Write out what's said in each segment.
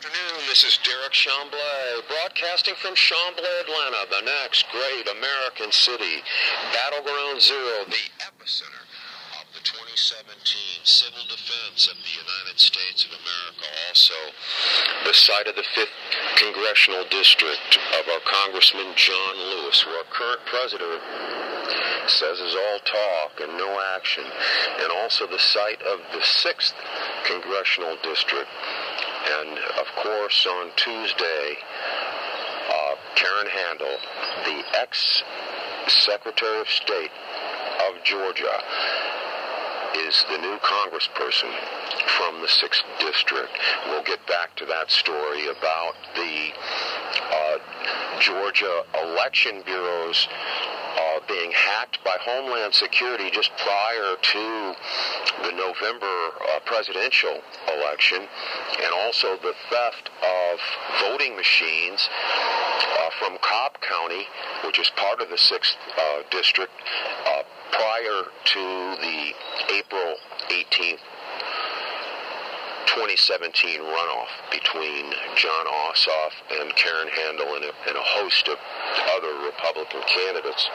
Afternoon, this is Derek Chamblee, broadcasting from Chamblee, Atlanta, the next great American city, Battleground Zero, the epicenter of the 2017 civil defense of the United States of America. Also, the site of the 5th Congressional District of our Congressman John Lewis, who our current president says is all talk and no action, and also the site of the 6th Congressional District. And, of course, on Tuesday, Karen Handel, the ex-Secretary of State of Georgia, is the new congressperson from the 6th District. We'll get back to that story about the Georgia Election Bureau's being hacked by Homeland Security just prior to the November presidential election, and also the theft of voting machines from Cobb County, which is part of the 6th District, prior to the April 18th 2017 runoff between John Ossoff and Karen Handel and a host of other Republican candidates.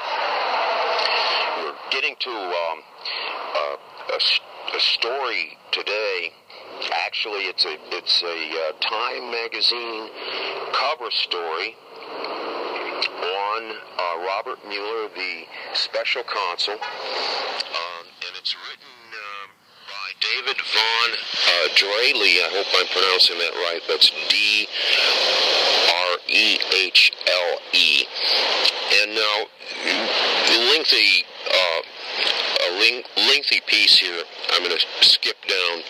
We're getting to a story today. Actually, it's a Time magazine cover story on Robert Mueller, the special counsel, and it's written by David Von Drehle. I hope I'm pronouncing that right. That's D-R-E-H-L-E. And now, lengthy piece here. I'm going to skip down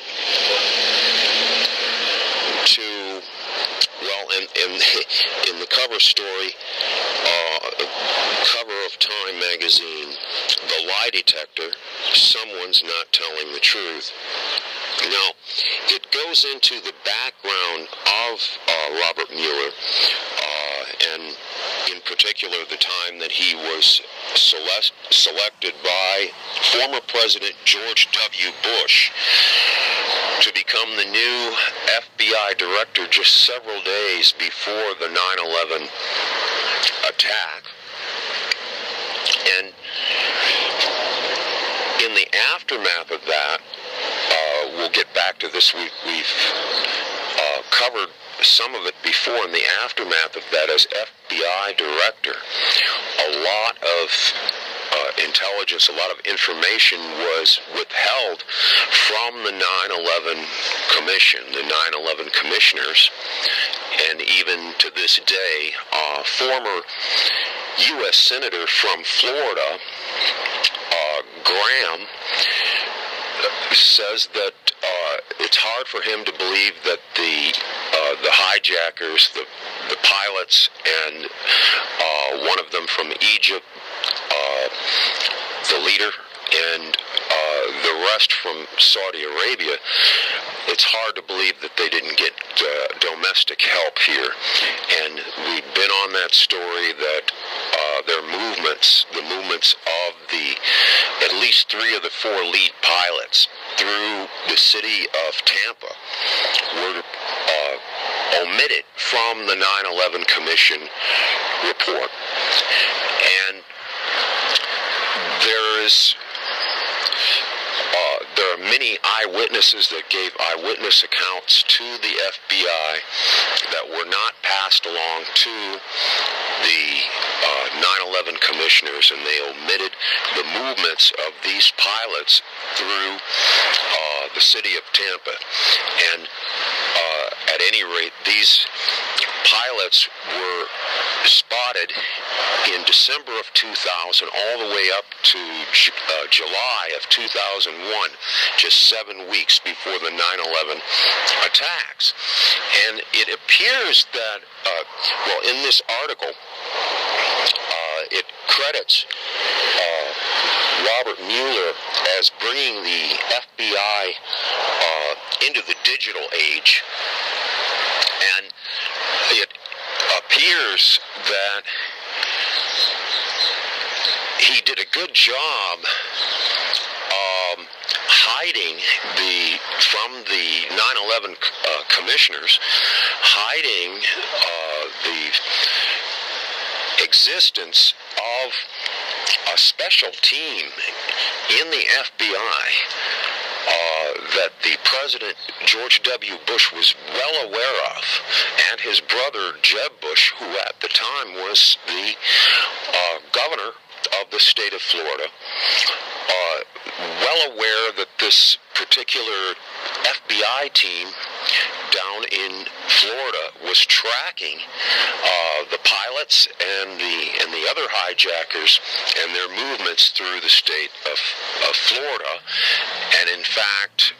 to, well, in the cover story, cover of Time magazine, the lie detector, someone's not telling the truth. Now, it goes into the background of Robert Mueller, and in particular the time that he was selected by former President George W. Bush to become the new FBI director just several days before the 9/11 attack. And in the aftermath of that, we'll get back to this. We've covered some of it before. In the aftermath of that, as FBI director, a lot of intelligence, a lot of information was withheld from the 9/11 Commission, the 9/11 commissioners, and even to this day, former U.S. Senator from Florida, Graham, says that it's hard for him to believe that the hijackers, the pilots, and one of them from Egypt, the leader, and the rest from Saudi Arabia, it's hard to believe that they didn't get domestic help here. And we've been on that story that their movements, the movements of at least 3 of the 4 lead pilots through the city of Tampa were omitted from the 9/11 Commission report. And there are many eyewitnesses that gave eyewitness accounts to the FBI that were not passed along to the 9/11 commissioners, and they omitted the movements of these pilots through the city of Tampa. And at any rate, these pilots were spotted in December of 2000 all the way up to July of 2001, just 7 weeks before the 9/11 attacks. And it appears that, in this article, it credits Robert Mueller as bringing the FBI into the digital age, and it appears that he did a good job hiding from the 9/11 commissioners, hiding the existence of a special team in the FBI that the President George W. Bush was well aware of, and his brother Jeb Bush, who at the time was the governor of the state of Florida, well aware that this particular FBI team down in Florida was tracking the pilots and the other hijackers and their movements through the state of Florida. And in fact,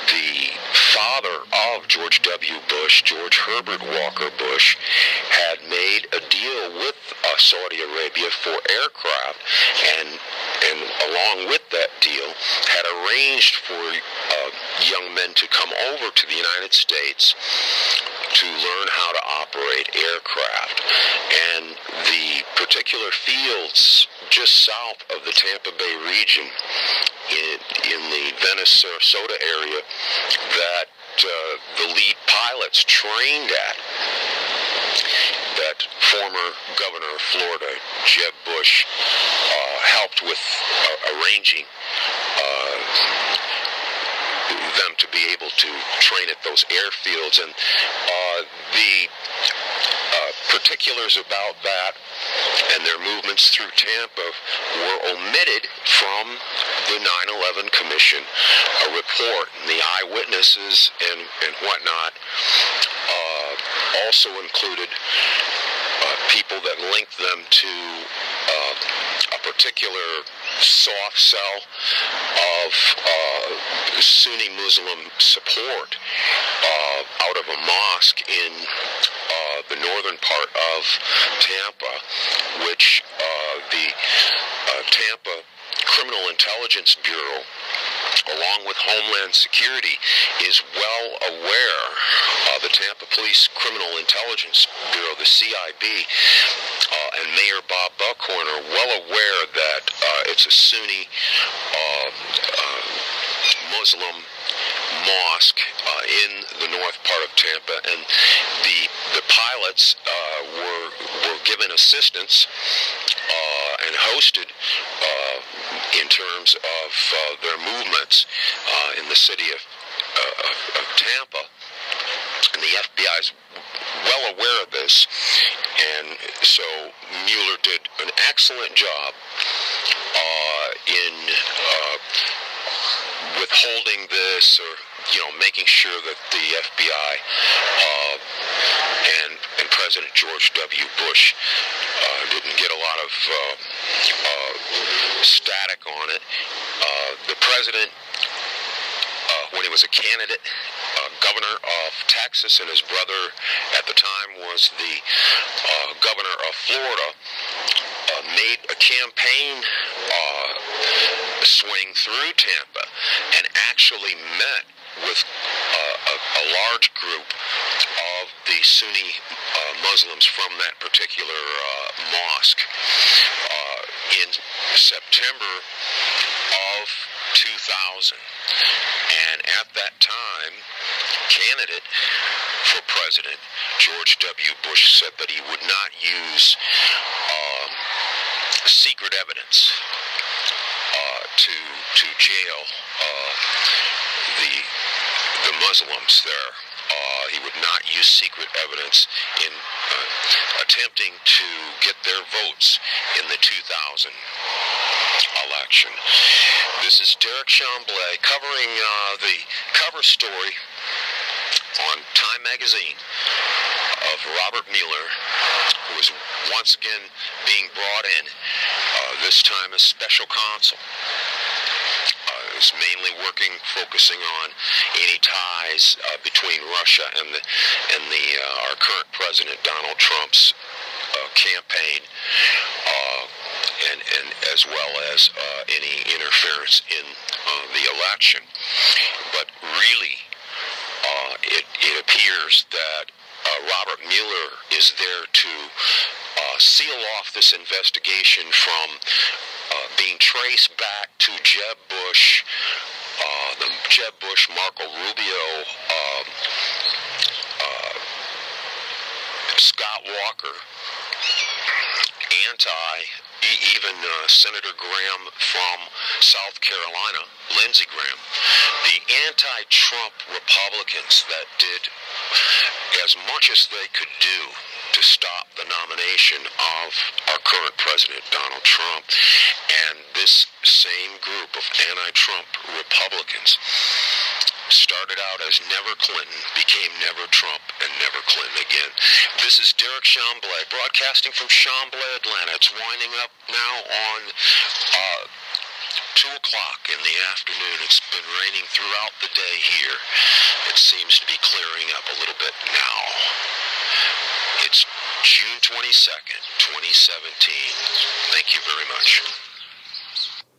the father of George W. Bush, George Herbert Walker Bush, had made a deal with Saudi Arabia for aircraft, and along with that deal had arranged for young men to come over to the United States to learn how to operate aircraft. And the particular fields just south of the Tampa Bay region in the Venice, Sarasota area that the lead pilots trained at, that former governor of Florida, Jeb Bush, helped with arranging them to be able to train at those airfields. And the particulars about that and their movements through Tampa were omitted from the 9/11 Commission report. And the eyewitnesses and whatnot also included people that linked them to a particular soft cell of Sunni Muslim support out of a mosque in the northern part of Tampa, which the Tampa Criminal Intelligence Bureau, along with Homeland Security, is well aware. The Tampa Police Criminal Intelligence Bureau, the CIB, and Mayor Bob Buckhorn are well aware that it's a Sunni Muslim mosque in the north part of Tampa, and the pilots were given assistance and hosted in terms of their movements in the city of Tampa. And the FBI is well aware of this, and so Mueller did an excellent job in withholding this, or making sure that the FBI and President George W. Bush didn't get a lot of static on it. The president, when he was a candidate, governor of Texas, and his brother at the time was the governor of Florida, made a campaign swing through Tampa and actually met with a large group of the Sunni Muslims from that particular mosque in September of 2000. And at that time, candidate for president George W. Bush said that he would not use secret evidence to jail the Muslims there. He would not use secret evidence in attempting to get their votes in the 2000 election. This is Derek Chamblee covering the cover story on Time magazine of Robert Mueller, who is once again being brought in, this time as special counsel. Is mainly focusing on any ties between Russia and our current president Donald Trump's campaign, and as well as any interference in the election. But really, it appears that Robert Mueller is there to seal off this investigation from being traced back to Jeb Bush, Marco Rubio, Scott Walker, even Senator Graham from South Carolina, Lindsey Graham, the anti-Trump Republicans that did as much as they could do to stop the nomination of our current president, Donald Trump. And this same group of anti-Trump Republicans started out as Never Clinton, became Never Trump, and Never Clinton again. This is Derek Chamblee, broadcasting from Chamblee, Atlanta. It's winding up now on 2 o'clock in the afternoon. It's been raining throughout the day here. It seems to be clearing up a little bit now. It's June 22nd, 2017. Thank you very much.